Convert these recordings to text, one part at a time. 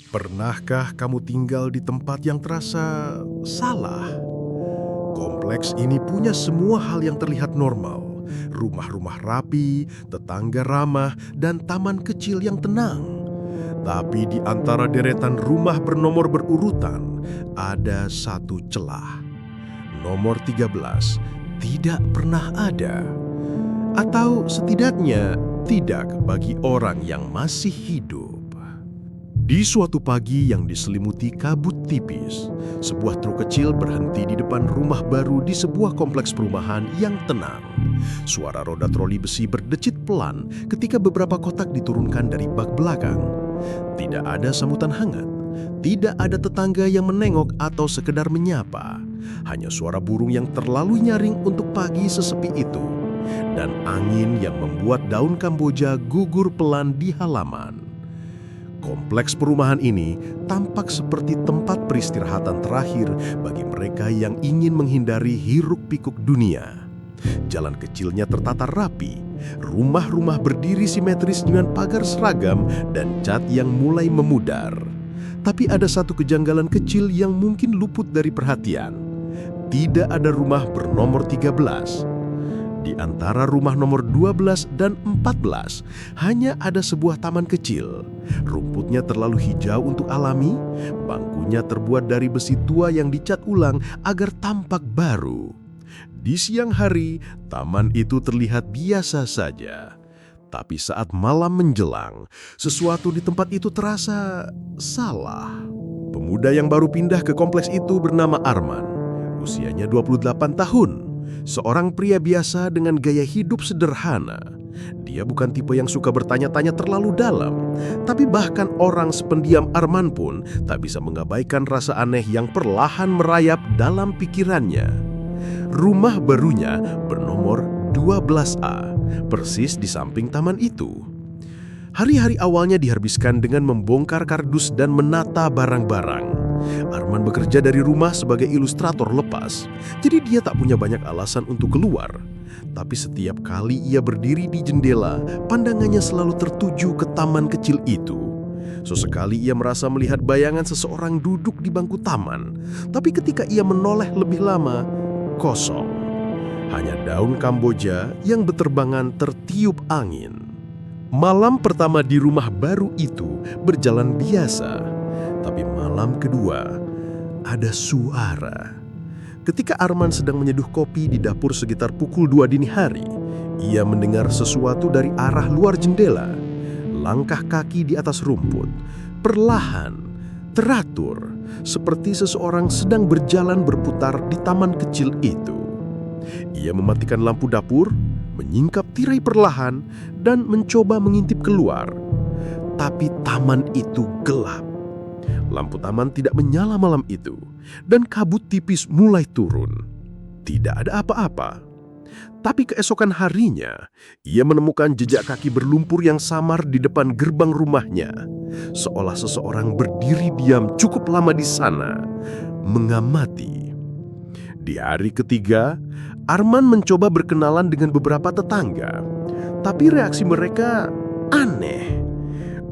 Pernahkah kamu tinggal di tempat yang terasa salah? Kompleks ini punya semua hal yang terlihat normal. Rumah-rumah rapi, tetangga ramah, dan taman kecil yang tenang. Tapi di antara deretan rumah bernomor berurutan, ada satu celah. Nomor 13 tidak pernah ada. Atau setidaknya tidak bagi orang yang masih hidup. Di suatu pagi yang diselimuti kabut tipis, sebuah truk kecil berhenti di depan rumah baru di sebuah kompleks perumahan yang tenang. Suara roda troli besi berdecit pelan ketika beberapa kotak diturunkan dari bak belakang. Tidak ada sambutan hangat, tidak ada tetangga yang menengok atau sekedar menyapa. Hanya suara burung yang terlalu nyaring untuk pagi sesepi itu. Dan angin yang membuat daun Kamboja gugur pelan di halaman. Kompleks perumahan ini tampak seperti tempat peristirahatan terakhir bagi mereka yang ingin menghindari hiruk-pikuk dunia. Jalan kecilnya tertata rapi, rumah-rumah berdiri simetris dengan pagar seragam dan cat yang mulai memudar. Tapi ada satu kejanggalan kecil yang mungkin luput dari perhatian. Tidak ada rumah bernomor 13. Di antara rumah nomor 12 dan 14, hanya ada sebuah taman kecil. Rumputnya terlalu hijau untuk alami, bangkunya terbuat dari besi tua yang dicat ulang agar tampak baru. Di siang hari, taman itu terlihat biasa saja. Tapi saat malam menjelang, sesuatu di tempat itu terasa salah. Pemuda yang baru pindah ke kompleks itu bernama Arman. Usianya 28 tahun. Seorang pria biasa dengan gaya hidup sederhana. Dia bukan tipe yang suka bertanya-tanya terlalu dalam. Tapi bahkan orang sependiam Arman pun tak bisa mengabaikan rasa aneh yang perlahan merayap dalam pikirannya. Rumah barunya bernomor 12A, persis di samping taman itu. Hari-hari awalnya dihabiskan dengan membongkar kardus dan menata barang-barang. Arman bekerja dari rumah sebagai ilustrator lepas, jadi dia tak punya banyak alasan untuk keluar. Tapi setiap kali ia berdiri di jendela, pandangannya selalu tertuju ke taman kecil itu. Sesekali ia merasa melihat bayangan seseorang duduk di bangku taman, tapi ketika ia menoleh lebih lama, kosong. Hanya daun Kamboja yang beterbangan tertiup angin. Malam pertama di rumah baru itu berjalan biasa. Tapi malam kedua, ada suara. Ketika Arman sedang menyeduh kopi di dapur sekitar pukul 2 dini hari, ia mendengar sesuatu dari arah luar jendela. Langkah kaki di atas rumput, perlahan, teratur, seperti seseorang sedang berjalan berputar di taman kecil itu. Ia mematikan lampu dapur, menyingkap tirai perlahan, dan mencoba mengintip keluar. Tapi taman itu gelap. Lampu taman tidak menyala malam itu, dan kabut tipis mulai turun. Tidak ada apa-apa. Tapi keesokan harinya, ia menemukan jejak kaki berlumpur yang samar di depan gerbang rumahnya. Seolah seseorang berdiri diam cukup lama di sana, mengamati. Di hari ketiga, Arman mencoba berkenalan dengan beberapa tetangga. Tapi reaksi mereka aneh.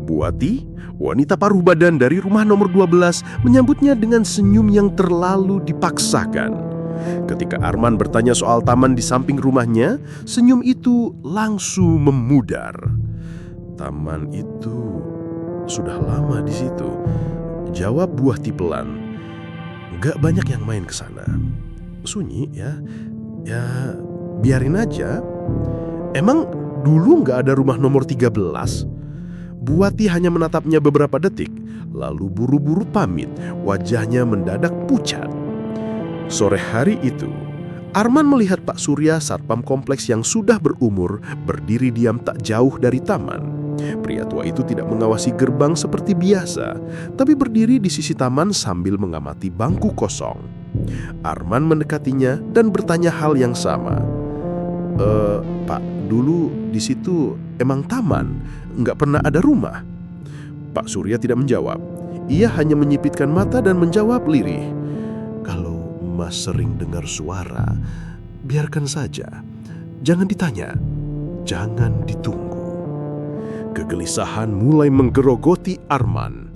Buati, wanita paruh badan dari rumah nomor 12, menyambutnya dengan senyum yang terlalu dipaksakan. Ketika Arman bertanya soal taman di samping rumahnya, senyum itu langsung memudar. Taman itu sudah lama di situ, jawab Buati pelan. Gak banyak yang main ke sana. Sunyi ya, biarin aja. Emang dulu gak ada rumah nomor 13? Buati hanya menatapnya beberapa detik, lalu buru-buru pamit, wajahnya mendadak pucat. Sore hari itu, Arman melihat Pak Surya, satpam kompleks yang sudah berumur, berdiri diam tak jauh dari taman. Pria tua itu tidak mengawasi gerbang seperti biasa, tapi berdiri di sisi taman sambil mengamati bangku kosong. Arman mendekatinya dan bertanya hal yang sama. Pak, dulu di situ emang taman, nggak pernah ada rumah? Pak Surya tidak menjawab. Ia hanya menyipitkan mata dan menjawab lirih. Kalau Mas sering dengar suara, biarkan saja. Jangan ditanya, jangan ditunggu. Kegelisahan mulai menggerogoti Arman.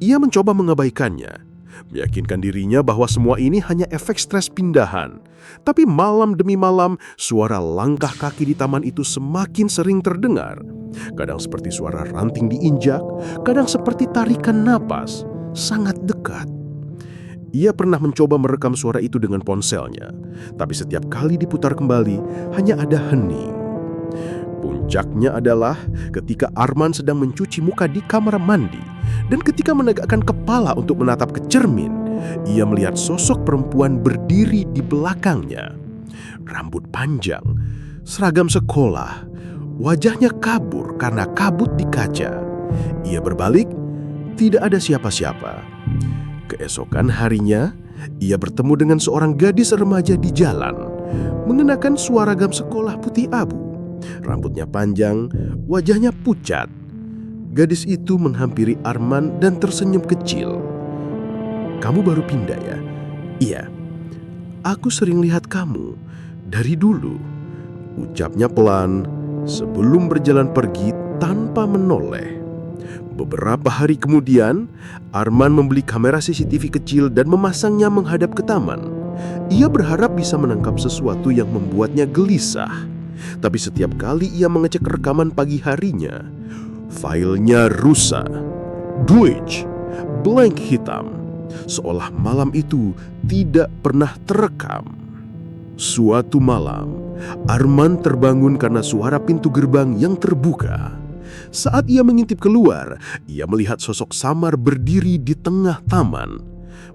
Ia mencoba mengabaikannya, meyakinkan dirinya bahwa semua ini hanya efek stres pindahan. Tapi malam demi malam, suara langkah kaki di taman itu semakin sering terdengar. Kadang seperti suara ranting diinjak, kadang seperti tarikan napas, sangat dekat. Ia pernah mencoba merekam suara itu dengan ponselnya, tapi setiap kali diputar kembali, hanya ada hening. Puncaknya adalah ketika Arman sedang mencuci muka di kamar mandi, dan ketika menegakkan kepala untuk menatap ke cermin, ia melihat sosok perempuan berdiri di belakangnya. Rambut panjang, seragam sekolah, wajahnya kabur karena kabut di kaca. Ia berbalik, tidak ada siapa-siapa. Keesokan harinya, ia bertemu dengan seorang gadis remaja di jalan, mengenakan seragam sekolah putih abu. Rambutnya panjang, wajahnya pucat. Gadis itu menghampiri Arman dan tersenyum kecil. "Kamu baru pindah ya?" "Iya." "Aku sering lihat kamu dari dulu," ucapnya pelan sebelum berjalan pergi tanpa menoleh. Beberapa hari kemudian, Arman membeli kamera CCTV kecil dan memasangnya menghadap ke taman. Ia berharap bisa menangkap sesuatu yang membuatnya gelisah. Tapi setiap kali ia mengecek rekaman pagi harinya, filenya rusak. Deutsch, blank hitam. Seolah malam itu tidak pernah terekam. Suatu malam, Arman terbangun karena suara pintu gerbang yang terbuka. Saat ia mengintip keluar, ia melihat sosok samar berdiri di tengah taman.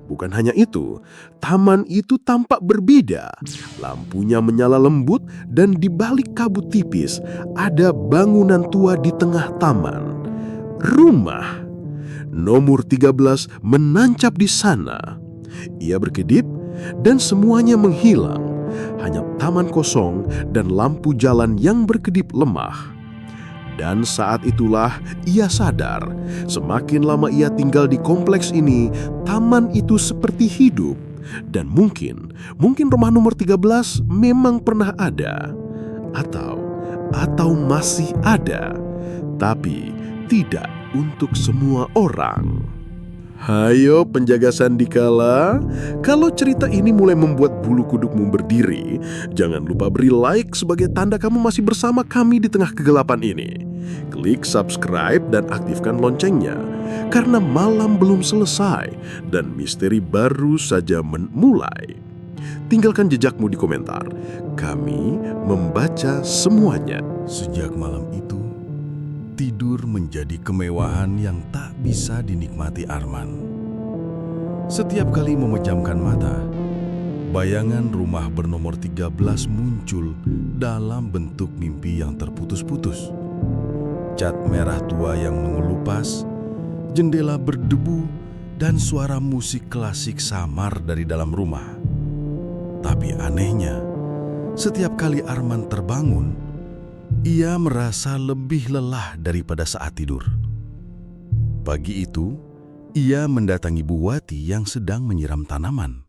Bukan hanya itu, taman itu tampak berbeda. Lampunya menyala lembut dan di balik kabut tipis ada bangunan tua di tengah taman. Rumah nomor 13 menancap di sana. Ia berkedip dan semuanya menghilang. Hanya taman kosong dan lampu jalan yang berkedip lemah. Dan saat itulah ia sadar, semakin lama ia tinggal di kompleks ini, taman itu seperti hidup. Dan mungkin rumah nomor 13 memang pernah ada. Atau masih ada. Tapi tidak untuk semua orang. Hayo penjaga Sandikala, kalau cerita ini mulai membuat bulu kudukmu berdiri, jangan lupa beri like sebagai tanda kamu masih bersama kami di tengah kegelapan ini. Klik subscribe dan aktifkan loncengnya, karena malam belum selesai dan misteri baru saja memulai. Tinggalkan jejakmu di komentar, kami membaca semuanya. Sejak malam itu, tidur menjadi kemewahan yang tak bisa dinikmati Arman. Setiap kali memejamkan mata, bayangan rumah bernomor 13 muncul dalam bentuk mimpi yang terputus-putus. Cat merah tua yang mengelupas, jendela berdebu, dan suara musik klasik samar dari dalam rumah. Tapi anehnya, setiap kali Arman terbangun, ia merasa lebih lelah daripada saat tidur. Pagi itu, ia mendatangi Bu Wati yang sedang menyiram tanaman.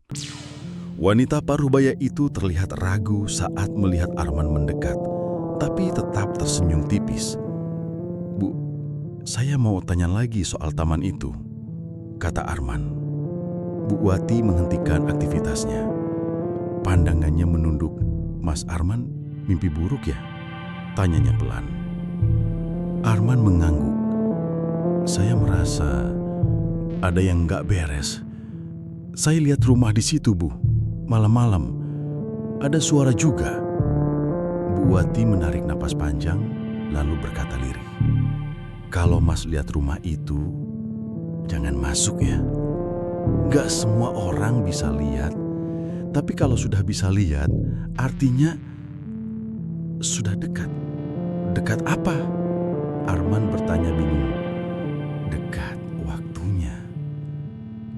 Wanita paruh-baya itu terlihat ragu saat melihat Arman mendekat, tapi tetap tersenyum tipis. "Bu, saya mau tanya lagi soal taman itu," kata Arman. Bu Wati menghentikan aktivitasnya. Pandangannya menunduk. "Mas Arman, mimpi buruk ya?" tanyanya pelan. Arman mengangguk. "Saya merasa ada yang gak beres. Saya lihat rumah di situ, Bu. Malam-malam ada suara juga." Bu Wati menarik napas panjang lalu berkata lirih, "Kalau Mas lihat rumah itu, jangan masuk ya. Gak semua orang bisa lihat. Tapi kalau sudah bisa lihat, artinya sudah dekat." "Dekat apa?" Arman bertanya bingung. "Dekat waktunya,"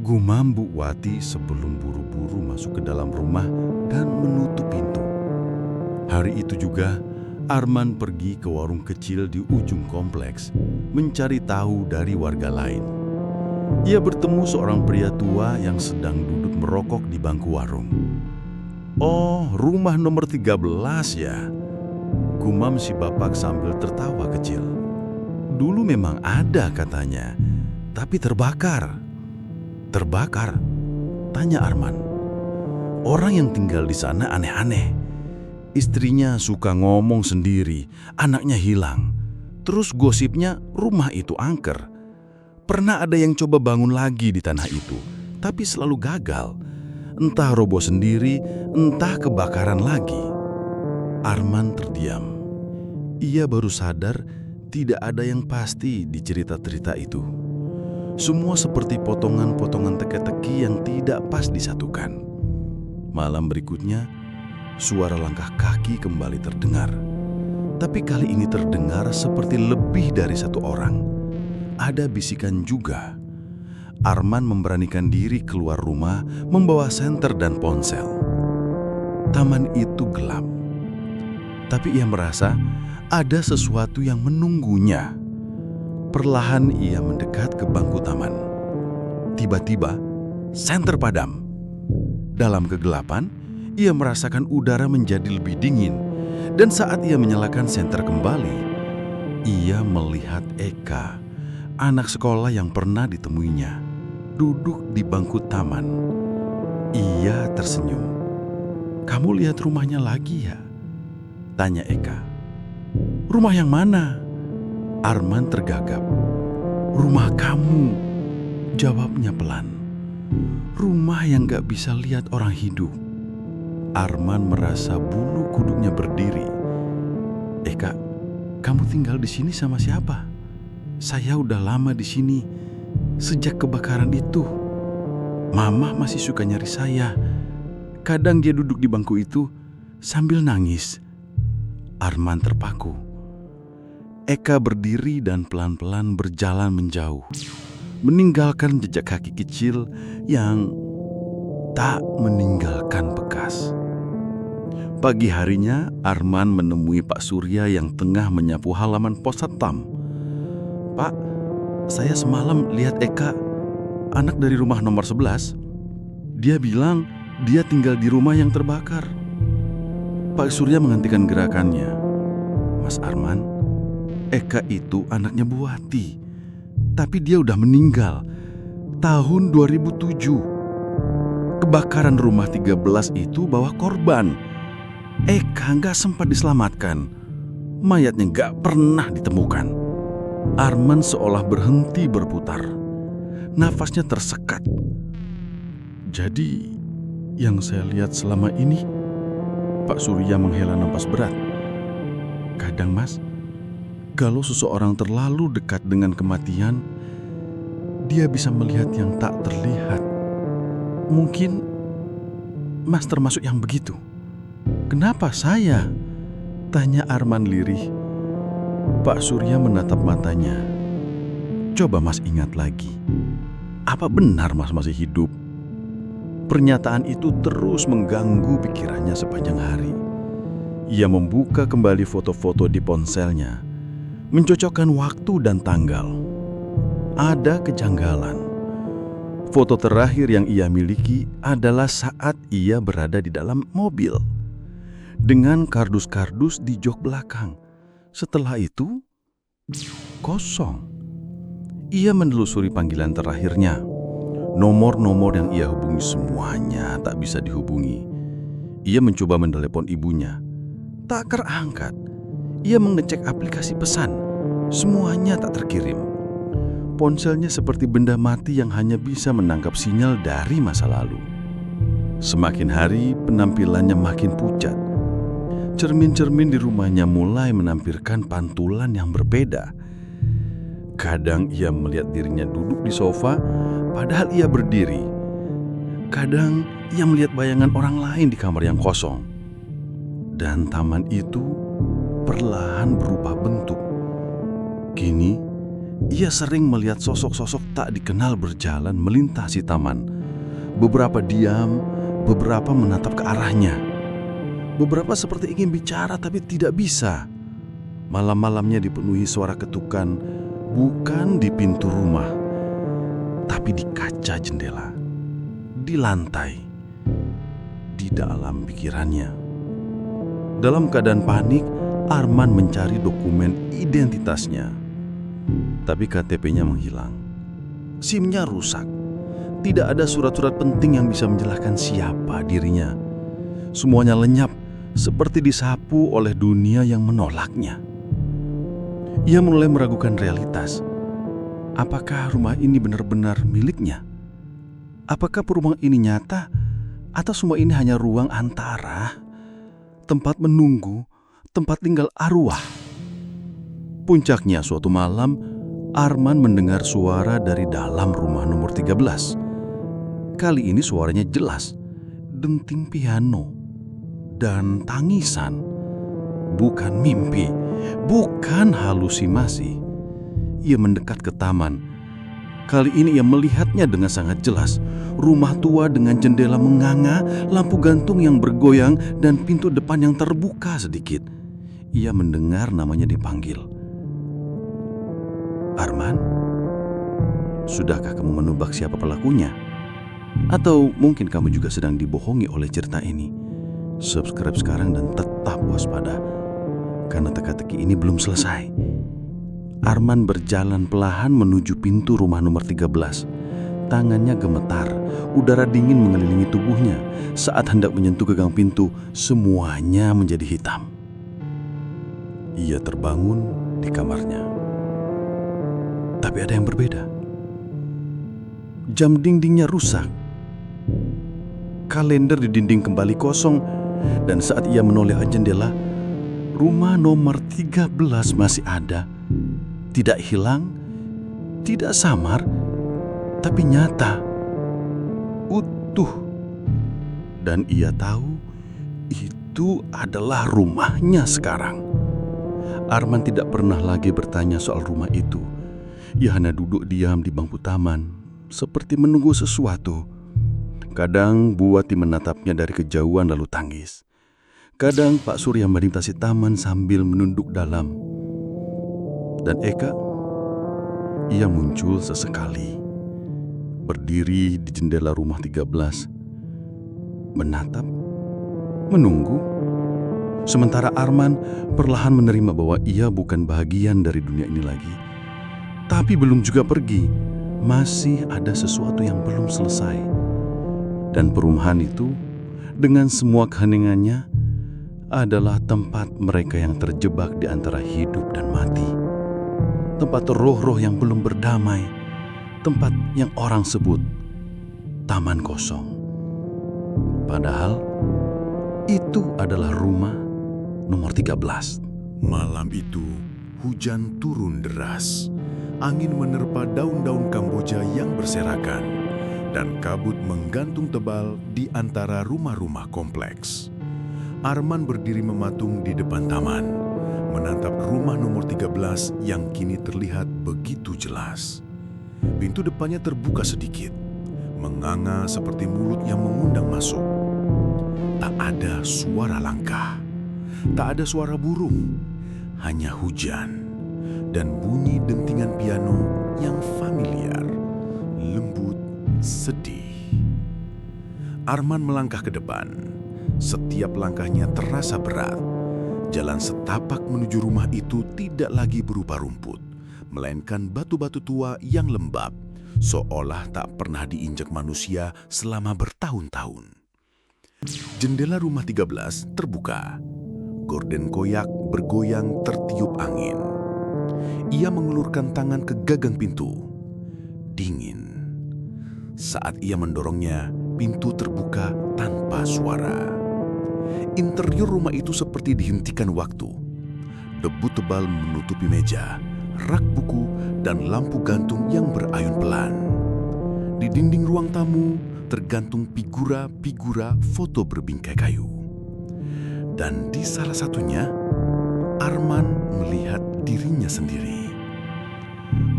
gumam Bu Wati sebelum buru-buru masuk ke dalam rumah dan menutup pintu. Hari itu juga, Arman pergi ke warung kecil di ujung kompleks, mencari tahu dari warga lain. Ia bertemu seorang pria tua yang sedang duduk merokok di bangku warung. "Oh, rumah nomor 13 ya," gumam si bapak sambil tertawa kecil. "Dulu memang ada," katanya, tapi terbakar. Terbakar? Tanya Arman. Orang yang tinggal di sana aneh-aneh. Istrinya suka ngomong sendiri, anaknya hilang. Terus gosipnya rumah itu angker. Pernah ada yang coba bangun lagi di tanah itu, tapi selalu gagal. Entah roboh sendiri, entah kebakaran lagi. Arman terdiam. Ia baru sadar tidak ada yang pasti di cerita-cerita itu. Semua seperti potongan-potongan teka-teki yang tidak pas disatukan. Malam berikutnya, suara langkah kaki kembali terdengar. Tapi kali ini terdengar seperti lebih dari satu orang. Ada bisikan juga. Arman memberanikan diri keluar rumah membawa senter dan ponsel. Taman itu gelap. Tapi ia merasa ada sesuatu yang menunggunya. Perlahan ia mendekat ke bangku taman. Tiba-tiba, senter padam. Dalam kegelapan, ia merasakan udara menjadi lebih dingin. Dan saat ia menyalakan senter kembali, ia melihat Eka, anak sekolah yang pernah ditemuinya, duduk di bangku taman. Ia tersenyum. "Kamu lihat rumahnya lagi ya?" tanya Eka. "Rumah yang mana?" Arman tergagap. "Rumah kamu," jawabnya pelan. "Rumah yang gak bisa lihat orang hidup." Arman merasa bulu kuduknya berdiri. "Eka, kamu tinggal di sini sama siapa?" "Saya udah lama di sini, sejak kebakaran itu. Mama masih suka nyari saya. Kadang dia duduk di bangku itu sambil nangis." Arman terpaku. Eka berdiri dan pelan-pelan berjalan menjauh, meninggalkan jejak kaki kecil yang tak meninggalkan bekas. Pagi harinya, Arman menemui Pak Surya yang tengah menyapu halaman pos satpam. "Pak, saya semalam lihat Eka, anak dari rumah nomor 11. Dia bilang dia tinggal di rumah yang terbakar." Pak Surya menghentikan gerakannya. "Mas Arman, Eka itu anaknya Bu Wati. Tapi dia udah meninggal tahun 2007. Kebakaran rumah 13 itu bawa korban. Eka nggak sempat diselamatkan. Mayatnya nggak pernah ditemukan." Arman seolah berhenti berputar. Nafasnya tersekat. "Jadi, yang saya lihat selama ini," Pak Surya menghela napas berat. "Kadang Mas, kalau seseorang terlalu dekat dengan kematian, dia bisa melihat yang tak terlihat. Mungkin Mas termasuk yang begitu." "Kenapa saya?" tanya Arman lirih. Pak Surya menatap matanya. "Coba Mas ingat lagi. Apa benar Mas masih hidup?" Pernyataan itu terus mengganggu pikirannya sepanjang hari. Ia membuka kembali foto-foto di ponselnya, mencocokkan waktu dan tanggal. Ada kejanggalan. Foto terakhir yang ia miliki adalah saat ia berada di dalam mobil, dengan kardus-kardus di jok belakang. Setelah itu, kosong. Ia menelusuri panggilan terakhirnya. Nomor-nomor yang ia hubungi semuanya tak bisa dihubungi. Ia mencoba mentelepon ibunya. Tak terangkat. Ia mengecek aplikasi pesan. Semuanya tak terkirim. Ponselnya seperti benda mati yang hanya bisa menangkap sinyal dari masa lalu. Semakin hari, penampilannya makin pucat. Cermin-cermin di rumahnya mulai menampilkan pantulan yang berbeda. Kadang ia melihat dirinya duduk di sofa, padahal ia berdiri. Kadang ia melihat bayangan orang lain di kamar yang kosong. Dan taman itu perlahan berubah bentuk. Kini, ia sering melihat sosok-sosok tak dikenal berjalan melintasi taman. Beberapa diam, beberapa menatap ke arahnya. Beberapa seperti ingin bicara tapi tidak bisa. Malam-malamnya dipenuhi suara ketukan, bukan di pintu rumah, tapi di kaca jendela, di lantai, di dalam pikirannya. Dalam keadaan panik, Arman mencari dokumen identitasnya. Tapi KTP-nya menghilang. SIM-nya rusak. Tidak ada surat-surat penting yang bisa menjelaskan siapa dirinya. Semuanya lenyap, seperti disapu oleh dunia yang menolaknya. Ia mulai meragukan realitas. Apakah rumah ini benar-benar miliknya? Apakah perumahan ini nyata? Atau semua ini hanya ruang antara? Tempat menunggu, tempat tinggal arwah. Puncaknya suatu malam, Arman mendengar suara dari dalam rumah nomor 13. Kali ini suaranya jelas, denting piano dan tangisan. Bukan mimpi, bukan halusinasi. Ia mendekat ke taman. Kali ini ia melihatnya dengan sangat jelas. Rumah tua dengan jendela menganga, lampu gantung yang bergoyang, dan pintu depan yang terbuka sedikit. Ia mendengar namanya dipanggil. Arman, sudahkah kamu menebak siapa pelakunya? Atau mungkin kamu juga sedang dibohongi oleh cerita ini? Subscribe sekarang dan tetap waspada, karena teka-teki ini belum selesai. Arman berjalan perlahan menuju pintu rumah nomor 13. Tangannya gemetar, udara dingin mengelilingi tubuhnya. Saat hendak menyentuh gagang pintu, semuanya menjadi hitam. Ia terbangun di kamarnya. Tapi ada yang berbeda. Jam dindingnya rusak. Kalender di dinding kembali kosong, dan saat ia menoleh ke jendela, rumah nomor 13 masih ada. Tidak hilang, tidak samar, tapi nyata, utuh. Dan ia tahu itu adalah rumahnya sekarang. Arman tidak pernah lagi bertanya soal rumah itu. Ia hanya duduk diam di bangku taman, seperti menunggu sesuatu. Kadang Buati menatapnya dari kejauhan lalu tangis. Kadang Pak Surya melintasi taman sambil menunduk dalam. Dan Eka, ia muncul sesekali, berdiri di jendela rumah 13, menatap, menunggu. Sementara Arman perlahan menerima bahwa ia bukan bahagian dari dunia ini lagi. Tapi belum juga pergi, masih ada sesuatu yang belum selesai. Dan perumahan itu, dengan semua keheningannya, adalah tempat mereka yang terjebak di antara hidup dan mati. Tempat roh-roh yang belum berdamai. Tempat yang orang sebut taman kosong. Padahal itu adalah rumah nomor 13. Malam itu, hujan turun deras. Angin menerpa daun-daun kamboja yang berserakan, dan kabut menggantung tebal di antara rumah-rumah kompleks. Arman berdiri mematung di depan taman, menatap rumah nomor 13 yang kini terlihat begitu jelas. Pintu depannya terbuka sedikit, menganga seperti mulut yang mengundang masuk. Tak ada suara langkah, tak ada suara burung, hanya hujan dan bunyi dentingan piano yang familiar, lembut, sedih. Arman melangkah ke depan. Setiap langkahnya terasa berat. Jalan setapak menuju rumah itu tidak lagi berupa rumput, melainkan batu-batu tua yang lembab, seolah tak pernah diinjak manusia selama bertahun-tahun. Jendela rumah 13 terbuka. Gorden koyak bergoyang tertiup angin. Ia mengulurkan tangan ke gagang pintu. Dingin. Saat ia mendorongnya, pintu terbuka tanpa suara. Interior rumah itu seperti dihentikan waktu. Debu tebal menutupi meja, rak buku, dan lampu gantung yang berayun pelan. Di dinding ruang tamu tergantung figura-figura foto berbingkai kayu. Dan di salah satunya, Arman melihat dirinya sendiri.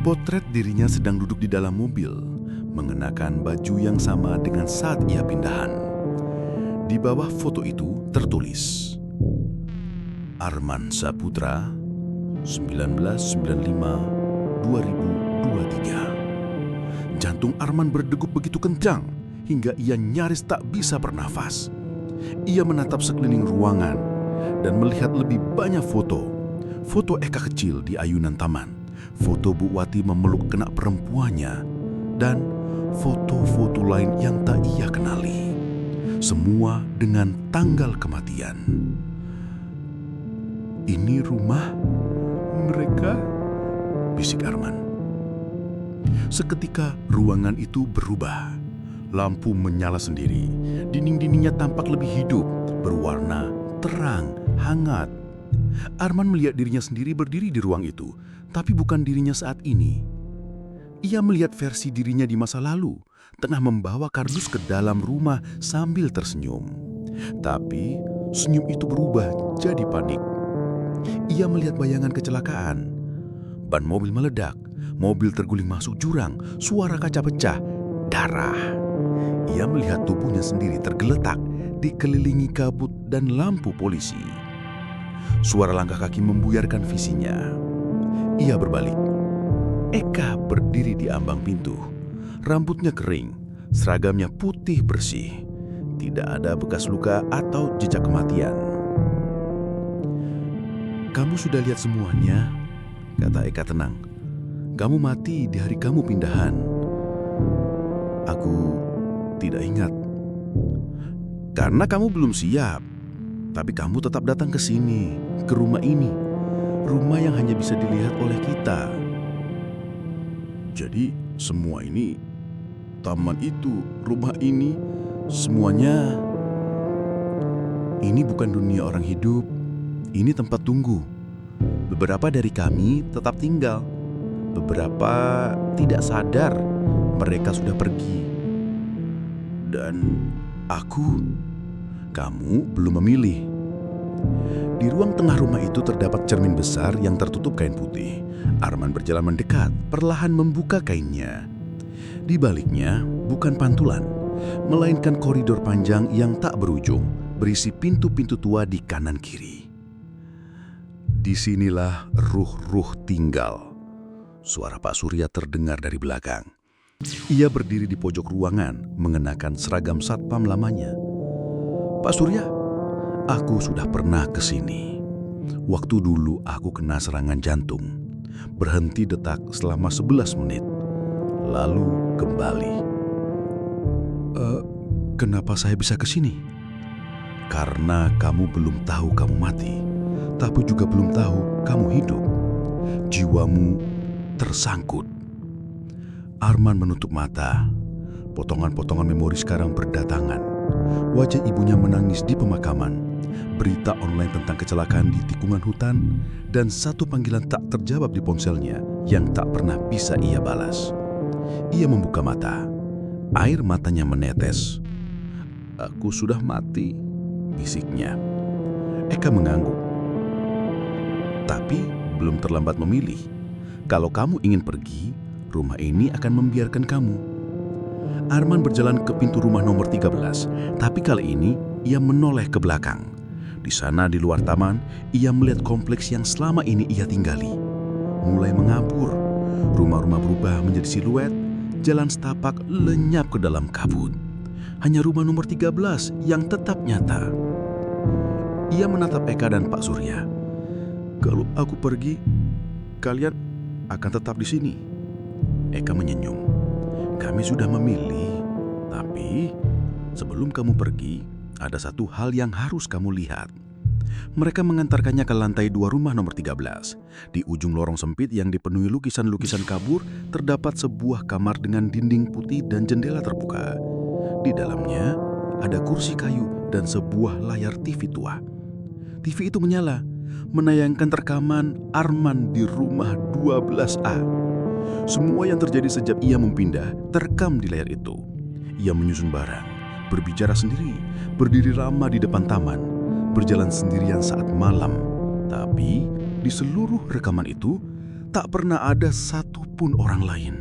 Potret dirinya sedang duduk di dalam mobil, mengenakan baju yang sama dengan saat ia pindahan. Di bawah foto itu tertulis, Arman Saputra, 1995-2023. Jantung Arman berdegup begitu kencang hingga ia nyaris tak bisa bernafas. Ia menatap sekeliling ruangan dan melihat lebih banyak foto. Foto Eka kecil di ayunan taman, foto Bu Wati memeluk kenak perempuannya, dan foto-foto lain yang tak ia kenali. Semua dengan tanggal kematian. "Ini rumah mereka?" bisik Arman. Seketika ruangan itu berubah. Lampu menyala sendiri. Dinding-dindingnya tampak lebih hidup, berwarna terang, hangat. Arman melihat dirinya sendiri berdiri di ruang itu, tapi bukan dirinya saat ini. Ia melihat versi dirinya di masa lalu, tengah membawa kardus ke dalam rumah sambil tersenyum. Tapi senyum itu berubah jadi panik. Ia melihat bayangan kecelakaan. Ban mobil meledak, mobil terguling masuk jurang, suara kaca pecah, darah. Ia melihat tubuhnya sendiri tergeletak, dikelilingi kabut dan lampu polisi. Suara langkah kaki membuyarkan visinya. Ia berbalik. Eka berdiri di ambang pintu. Rambutnya kering, seragamnya putih bersih. Tidak ada bekas luka atau jejak kematian. "Kamu sudah lihat semuanya," kata Eka tenang. "Kamu mati di hari kamu pindahan." "Aku tidak ingat." "Karena kamu belum siap. Tapi kamu tetap datang ke sini, ke rumah ini. Rumah yang hanya bisa dilihat oleh kita." "Jadi semua ini, taman itu, rumah ini, semuanya..." "Ini bukan dunia orang hidup. Ini tempat tunggu. Beberapa dari kami tetap tinggal. Beberapa tidak sadar mereka sudah pergi. Dan aku, kamu belum memilih." Di ruang tengah rumah itu terdapat cermin besar yang tertutup kain putih. Arman berjalan mendekat, perlahan membuka kainnya. Di baliknya bukan pantulan, melainkan koridor panjang yang tak berujung, berisi pintu-pintu tua di kanan kiri. "Disinilah ruh-ruh tinggal." Suara Pak Surya terdengar dari belakang. Ia berdiri di pojok ruangan, mengenakan seragam satpam lamanya. "Pak Surya, aku sudah pernah ke sini. Waktu dulu aku kena serangan jantung. Berhenti detak selama 11 menit. Lalu kembali." Kenapa saya bisa ke sini?" "Karena kamu belum tahu kamu mati, tapi juga belum tahu kamu hidup. Jiwamu tersangkut." Arman menutup mata. Potongan-potongan memori sekarang berdatangan. Wajah ibunya menangis di pemakaman. Berita online tentang kecelakaan di tikungan hutan, dan satu panggilan tak terjawab di ponselnya yang tak pernah bisa ia balas. Ia membuka mata. Air matanya menetes. "Aku sudah mati," bisiknya. Eka mengangguk. "Tapi belum terlambat memilih. Kalau kamu ingin pergi, rumah ini akan membiarkan kamu." Arman berjalan ke pintu rumah nomor 13, tapi kali ini ia menoleh ke belakang. Di sana di luar taman, ia melihat kompleks yang selama ini ia tinggali. Mulai mengabur, rumah-rumah berubah menjadi siluet, jalan setapak lenyap ke dalam kabut. Hanya rumah nomor 13 yang tetap nyata. Ia menatap Eka dan Pak Surya. "Kalau aku pergi, kalian akan tetap di sini?" Eka menyenyum. "Kami sudah memilih, tapi sebelum kamu pergi, ada satu hal yang harus kamu lihat." Mereka mengantarkannya ke lantai 2 rumah nomor 13. Di ujung lorong sempit yang dipenuhi lukisan-lukisan kabur, terdapat sebuah kamar dengan dinding putih dan jendela terbuka. Di dalamnya ada kursi kayu dan sebuah layar TV tua. TV itu menyala, menayangkan rekaman Arman di rumah 12A. Semua yang terjadi sejak ia mempindah terekam di layar itu. Ia menyusun barang, berbicara sendiri, berdiri lama di depan taman, berjalan sendirian saat malam. Tapi di seluruh rekaman itu tak pernah ada satupun orang lain.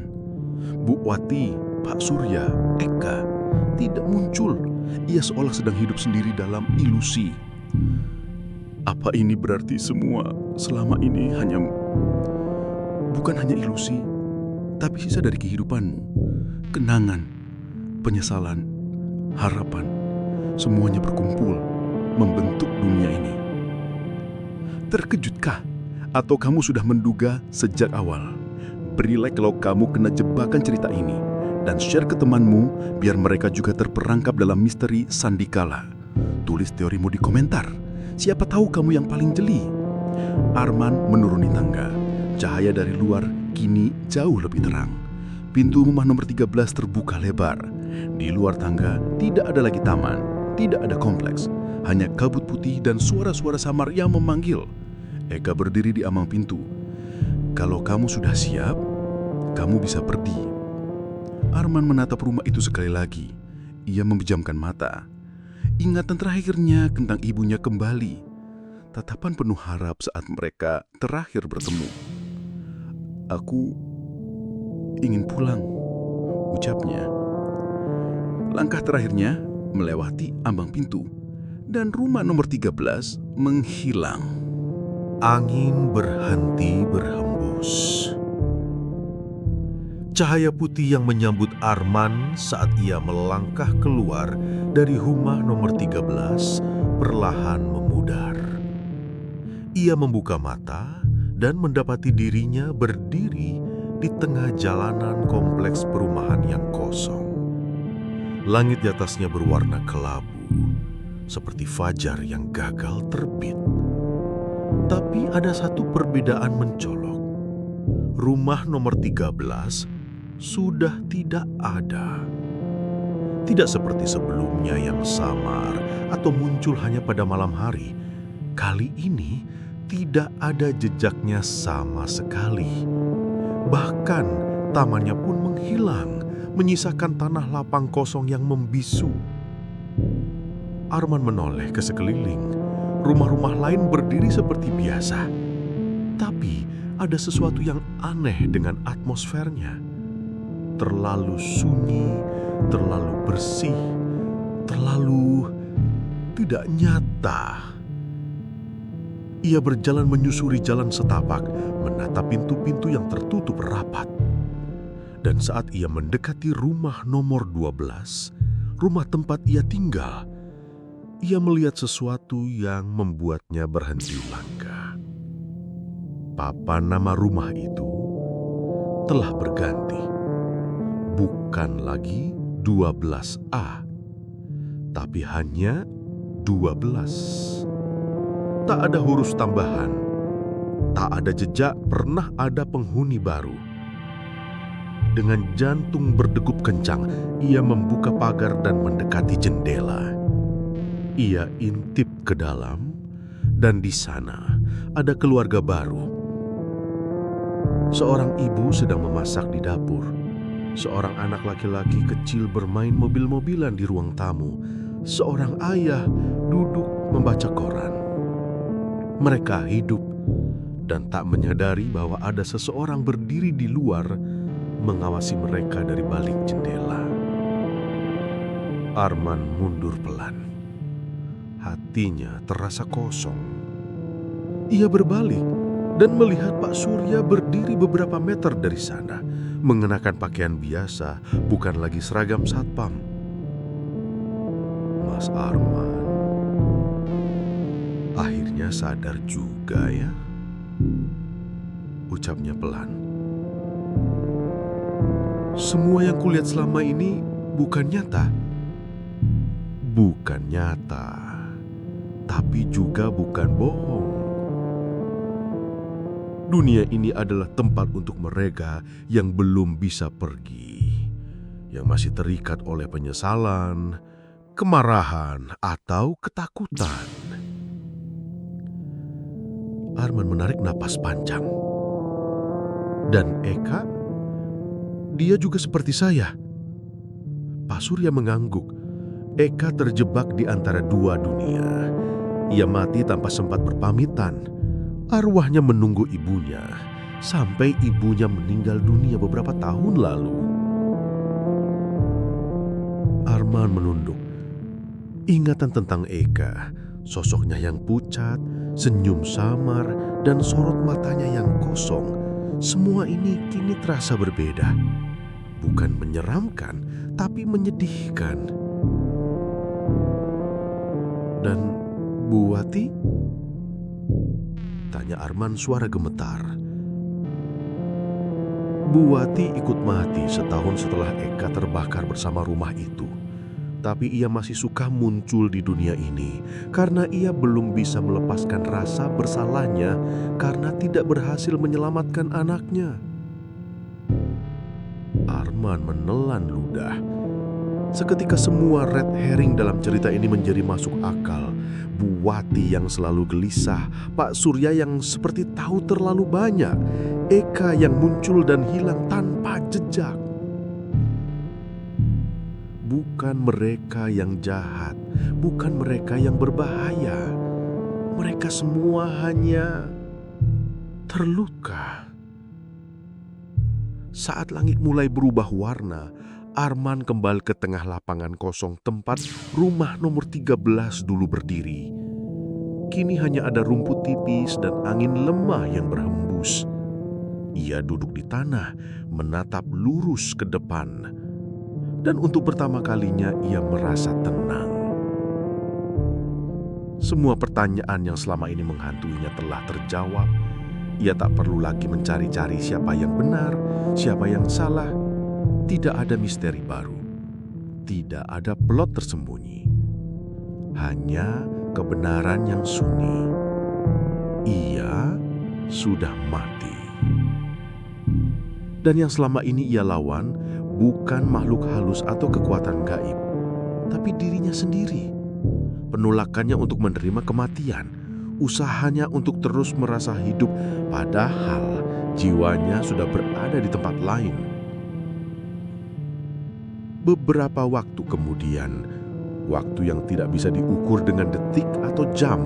Bu Wati, Pak Surya, Eka tidak muncul. Ia seolah sedang hidup sendiri dalam ilusi. Apa ini berarti semua selama ini bukan hanya ilusi, tapi sisa dari kehidupanmu, kenangan, penyesalan, harapan, semuanya berkumpul membentuk dunia ini. Terkejutkah? Atau kamu sudah menduga sejak awal? Berilai kalau kamu kena jebakan cerita ini Dan share ke temanmu biar mereka juga terperangkap dalam misteri Sandikala. Tulis teorimu di komentar. Siapa tahu kamu yang paling jeli. Arman menuruni tangga. Cahaya dari luar kini jauh lebih terang. Pintu rumah nomor 13 terbuka lebar. Di luar tangga tidak ada lagi taman, tidak ada kompleks. Hanya kabut putih dan suara-suara samar yang memanggil. Eka berdiri di ambang pintu. Kalau kamu sudah siap, kamu bisa pergi. Arman menatap rumah itu sekali lagi. Ia memejamkan mata. Ingatan terakhirnya tentang ibunya kembali. Tatapan penuh harap saat mereka terakhir bertemu. Aku ingin pulang, ucapnya. Langkah terakhirnya melewati ambang pintu. Dan rumah nomor 13 menghilang. Angin berhenti berhembus. Cahaya putih yang menyambut Arman saat ia melangkah keluar dari rumah nomor 13 perlahan memudar. Ia membuka mata dan mendapati dirinya berdiri di tengah jalanan kompleks perumahan yang kosong. Langit di atasnya berwarna kelabu, seperti fajar yang gagal terbit. Tapi ada satu perbedaan mencolok. Rumah nomor 13 sudah tidak ada. Tidak seperti sebelumnya yang samar atau muncul hanya pada malam hari. Kali ini tidak ada jejaknya sama sekali. Bahkan tamannya pun menghilang, menyisakan tanah lapang kosong yang membisu. Arman menoleh ke sekeliling. Rumah-rumah lain berdiri seperti biasa. Tapi ada sesuatu yang aneh dengan atmosfernya. Terlalu sunyi, terlalu bersih, terlalu tidak nyata. Ia berjalan menyusuri jalan setapak, menatap pintu-pintu yang tertutup rapat. Dan saat ia mendekati rumah nomor 12, rumah tempat ia tinggal, ia melihat sesuatu yang membuatnya berhenti langkah. Papan nama rumah itu telah berganti. Bukan lagi 12A, tapi hanya 12. Tak ada huruf tambahan, tak ada jejak pernah ada penghuni baru. Dengan jantung berdegup kencang, ia membuka pagar dan mendekati jendela. Ia intip ke dalam, dan di sana ada keluarga baru. Seorang ibu sedang memasak di dapur. Seorang anak laki-laki kecil bermain mobil-mobilan di ruang tamu. Seorang ayah duduk membaca koran. Mereka hidup dan tak menyadari bahwa ada seseorang berdiri di luar mengawasi mereka dari balik jendela. Arman mundur pelan. Hatinya terasa kosong. Ia berbalik dan melihat Pak Surya berdiri beberapa meter dari sana, mengenakan pakaian biasa, bukan lagi seragam satpam. Mas Arman akhirnya sadar juga ya, ucapnya pelan. Semua yang kulihat selama ini bukan nyata. Bukan nyata, tapi juga bukan bohong. Dunia ini adalah tempat untuk mereka yang belum bisa pergi, yang masih terikat oleh penyesalan, kemarahan, atau ketakutan. Arman menarik napas panjang. Dan Eka, dia juga seperti saya. Pak Surya mengangguk. Eka terjebak di antara dua dunia. Ia mati tanpa sempat berpamitan. Arwahnya menunggu ibunya sampai ibunya meninggal dunia beberapa tahun lalu. Arman menunduk. Ingatan tentang Eka, sosoknya yang pucat, senyum samar, dan sorot matanya yang kosong, semua ini kini terasa berbeda. Bukan menyeramkan, tapi menyedihkan. Dan Bu Wati? Tanya Arman suara gemetar. Bu Wati ikut mati setahun setelah Eka terbakar bersama rumah itu. Tapi ia masih suka muncul di dunia ini karena ia belum bisa melepaskan rasa bersalahnya karena tidak berhasil menyelamatkan anaknya. Arman menelan ludah. Seketika semua red herring dalam cerita ini menjadi masuk akal. Bu Wati yang selalu gelisah, Pak Surya yang seperti tahu terlalu banyak, Eka yang muncul dan hilang tanpa jejak. Bukan mereka yang jahat, bukan mereka yang berbahaya. Mereka semua hanya terluka. Saat langit mulai berubah warna, Arman kembali ke tengah lapangan kosong tempat rumah nomor 13 dulu berdiri. Kini hanya ada rumput tipis dan angin lemah yang berhembus. Ia duduk di tanah, menatap lurus ke depan. Dan untuk pertama kalinya ia merasa tenang. Semua pertanyaan yang selama ini menghantuinya telah terjawab. Ia tak perlu lagi mencari-cari siapa yang benar, siapa yang salah. Tidak ada misteri baru. Tidak ada plot tersembunyi. Hanya kebenaran yang sunyi. Ia sudah mati. Dan yang selama ini ia lawan bukan makhluk halus atau kekuatan gaib, tapi dirinya sendiri. Penolakannya untuk menerima kematian, usahanya untuk terus merasa hidup, padahal jiwanya sudah berada di tempat lain. Beberapa waktu kemudian, waktu yang tidak bisa diukur dengan detik atau jam,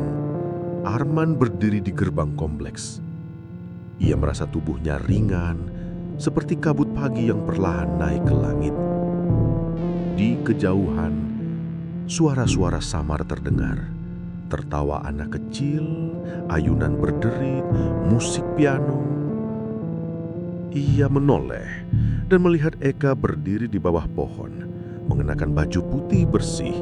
Arman berdiri di gerbang kompleks. Ia merasa tubuhnya ringan, seperti kabut pagi yang perlahan naik ke langit. Di kejauhan, suara-suara samar terdengar. Tertawa anak kecil, ayunan berderit, musik piano. Ia menoleh dan melihat Eka berdiri di bawah pohon, mengenakan baju putih bersih.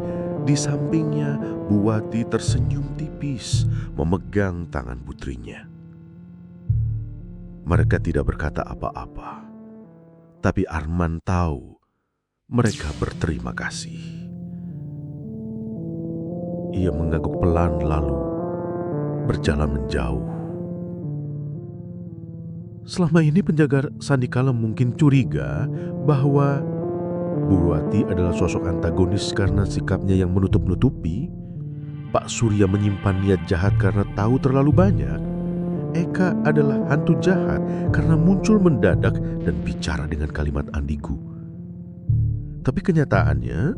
Di sampingnya, Bu Wati tersenyum tipis, memegang tangan putrinya. Mereka tidak berkata apa-apa, tapi Arman tahu mereka berterima kasih. Ia mengangguk pelan lalu berjalan menjauh. Selama ini penjaga Sandikala mungkin curiga bahwa Bu Wati adalah sosok antagonis karena sikapnya yang menutup-nutupi. Pak Surya menyimpan niat jahat karena tahu terlalu banyak. Eka adalah hantu jahat karena muncul mendadak dan bicara dengan kalimat ambigu. Tapi kenyataannya,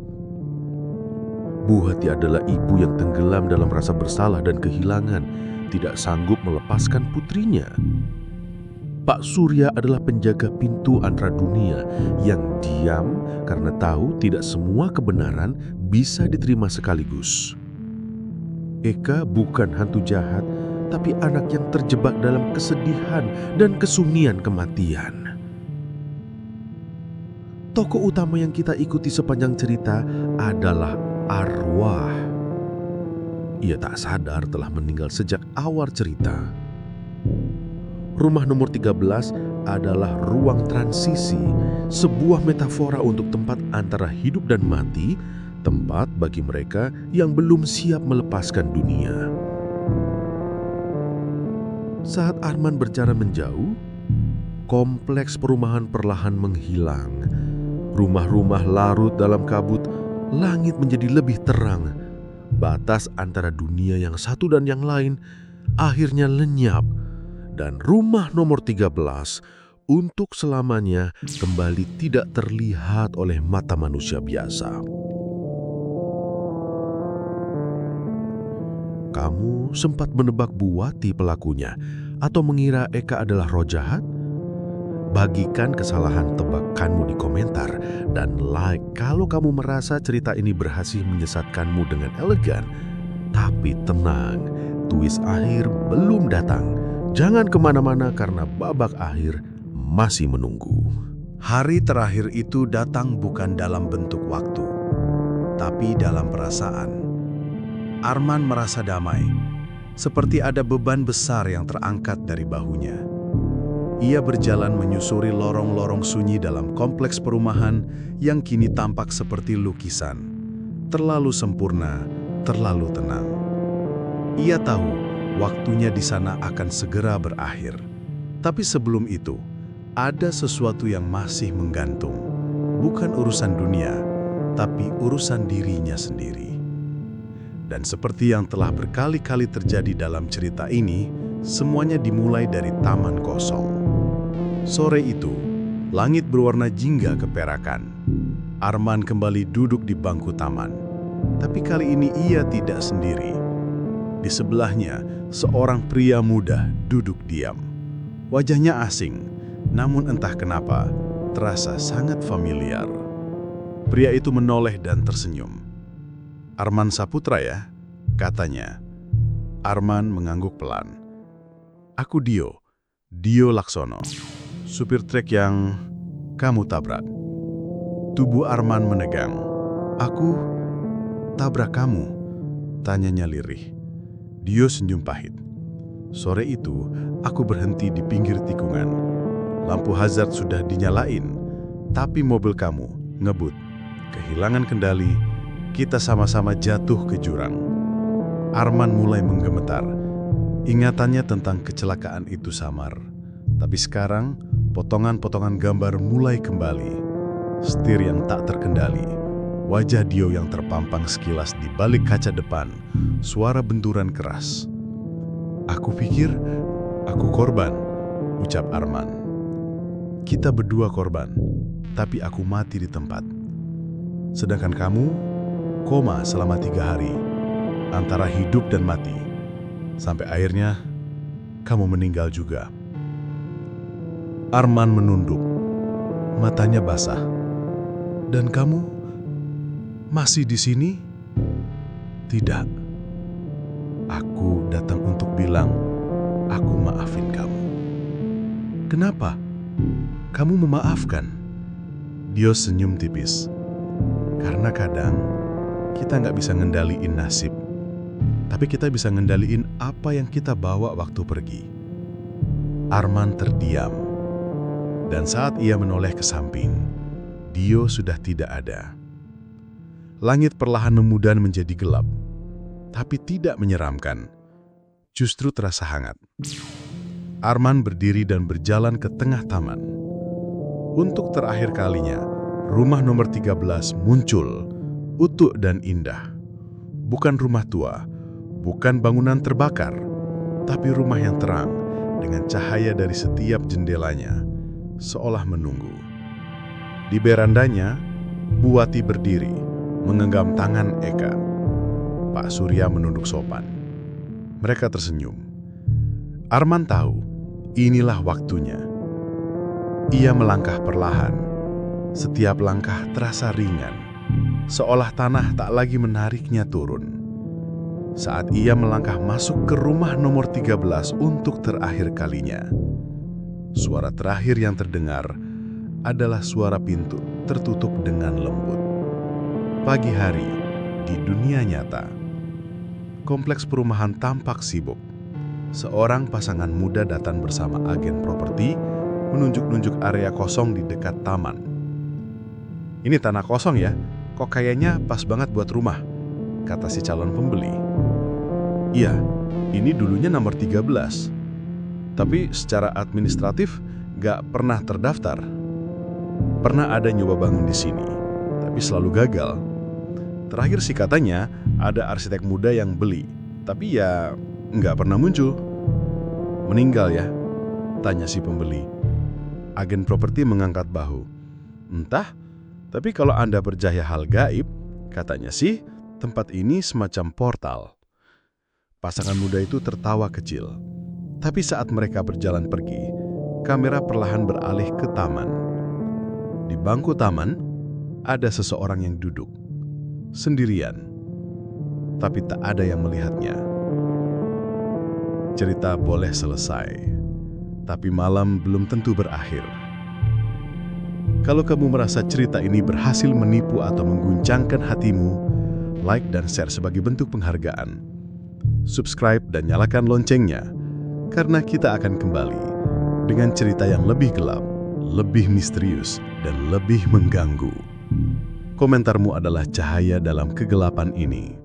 Bu Wati adalah ibu yang tenggelam dalam rasa bersalah dan kehilangan, tidak sanggup melepaskan putrinya. Pak Surya adalah penjaga pintu antara dunia yang diam karena tahu tidak semua kebenaran bisa diterima sekaligus. Eka bukan hantu jahat, tapi anak yang terjebak dalam kesedihan dan kesunyian kematian. Tokoh utama yang kita ikuti sepanjang cerita adalah arwah. Ia tak sadar telah meninggal sejak awal cerita. Rumah nomor 13 adalah ruang transisi, sebuah metafora untuk tempat antara hidup dan mati, tempat bagi mereka yang belum siap melepaskan dunia. Saat Arman berjalan menjauh, kompleks perumahan perlahan menghilang. Rumah-rumah larut dalam kabut, langit menjadi lebih terang. Batas antara dunia yang satu dan yang lain akhirnya lenyap. Dan rumah nomor 13 untuk selamanya kembali tidak terlihat oleh mata manusia biasa. Kamu sempat menebak Bu Wati pelakunya atau mengira Eka adalah roh jahat? Bagikan kesalahan tebakanmu di komentar dan like kalau kamu merasa cerita ini berhasil menyesatkanmu dengan elegan. Tapi tenang, twist akhir belum datang. Jangan kemana-mana karena babak akhir masih menunggu. Hari terakhir itu datang bukan dalam bentuk waktu, tapi dalam perasaan. Arman merasa damai, seperti ada beban besar yang terangkat dari bahunya. Ia berjalan menyusuri lorong-lorong sunyi dalam kompleks perumahan yang kini tampak seperti lukisan. Terlalu sempurna, terlalu tenang. Ia tahu waktunya di sana akan segera berakhir. Tapi sebelum itu, ada sesuatu yang masih menggantung. Bukan urusan dunia, tapi urusan dirinya sendiri. Dan seperti yang telah berkali-kali terjadi dalam cerita ini, semuanya dimulai dari taman kosong. Sore itu, langit berwarna jingga keperakan. Arman kembali duduk di bangku taman. Tapi kali ini ia tidak sendiri. Di sebelahnya, seorang pria muda duduk diam. Wajahnya asing, namun entah kenapa, terasa sangat familiar. Pria itu menoleh dan tersenyum. "Arman Saputra ya?" katanya. Arman mengangguk pelan. "Aku Dio Laksono, supir trek yang kamu tabrak." Tubuh Arman menegang. "Aku tabrak kamu?" tanyanya lirih. Dio senyum pahit. "Sore itu, aku berhenti di pinggir tikungan. Lampu hazard sudah dinyalain, tapi mobil kamu ngebut. Kehilangan kendali, kita sama-sama jatuh ke jurang." Arman mulai menggemetar. Ingatannya tentang kecelakaan itu samar. Tapi sekarang, potongan-potongan gambar mulai kembali. Setir yang tak terkendali. Wajah Dio yang terpampang sekilas di balik kaca depan. Suara benturan keras. "Aku pikir aku korban," ucap Arman. "Kita berdua korban, tapi aku mati di tempat. Sedangkan kamu, koma selama 3 hari, antara hidup dan mati. Sampai akhirnya, kamu meninggal juga." Arman menunduk, matanya basah. "Dan kamu masih di sini?" "Tidak. Aku datang untuk bilang, aku maafin kamu." "Kenapa? Kamu memaafkan?" Dio senyum tipis. "Karena kadang kita nggak bisa ngendaliin nasib, tapi kita bisa ngendaliin apa yang kita bawa waktu pergi." Arman terdiam, dan saat ia menoleh ke samping, Dio sudah tidak ada. Langit perlahan memudan menjadi gelap, tapi tidak menyeramkan, justru terasa hangat. Arman berdiri dan berjalan ke tengah taman. Untuk terakhir kalinya, rumah nomor 13 muncul, utuh dan indah. Bukan rumah tua, bukan bangunan terbakar, tapi rumah yang terang dengan cahaya dari setiap jendelanya, seolah menunggu. Di berandanya, Bu Wati berdiri, menggenggam tangan Eka. Pak Surya menunduk sopan. Mereka tersenyum. Arman tahu, inilah waktunya. Ia melangkah perlahan. Setiap langkah terasa ringan, seolah tanah tak lagi menariknya turun. Saat ia melangkah masuk ke rumah nomor 13 untuk terakhir kalinya, suara terakhir yang terdengar adalah suara pintu tertutup dengan lembut. Pagi hari di dunia nyata. Kompleks perumahan tampak sibuk. Seorang pasangan muda datang bersama agen properti menunjuk-nunjuk area kosong di dekat taman. "Ini tanah kosong ya, kok kayaknya pas banget buat rumah," kata si calon pembeli. "Iya, ini dulunya nomor 13. Tapi secara administratif gak pernah terdaftar. Pernah ada nyoba bangun di sini, tapi selalu gagal. Terakhir sih katanya ada arsitek muda yang beli, tapi ya nggak pernah muncul." "Meninggal ya?" tanya si pembeli. Agen properti mengangkat bahu. "Entah, tapi kalau Anda percaya hal gaib, katanya sih tempat ini semacam portal." Pasangan muda itu tertawa kecil. Tapi saat mereka berjalan pergi, kamera perlahan beralih ke taman. Di bangku taman, ada seseorang yang duduk. Sendirian. Tapi tak ada yang melihatnya. Cerita boleh selesai, tapi malam belum tentu berakhir. Kalau kamu merasa cerita ini berhasil menipu atau mengguncangkan hatimu, like dan share sebagai bentuk penghargaan. Subscribe dan nyalakan loncengnya, karena kita akan kembali dengan cerita yang lebih gelap, lebih misterius, dan lebih mengganggu. Komentarmu adalah cahaya dalam kegelapan ini.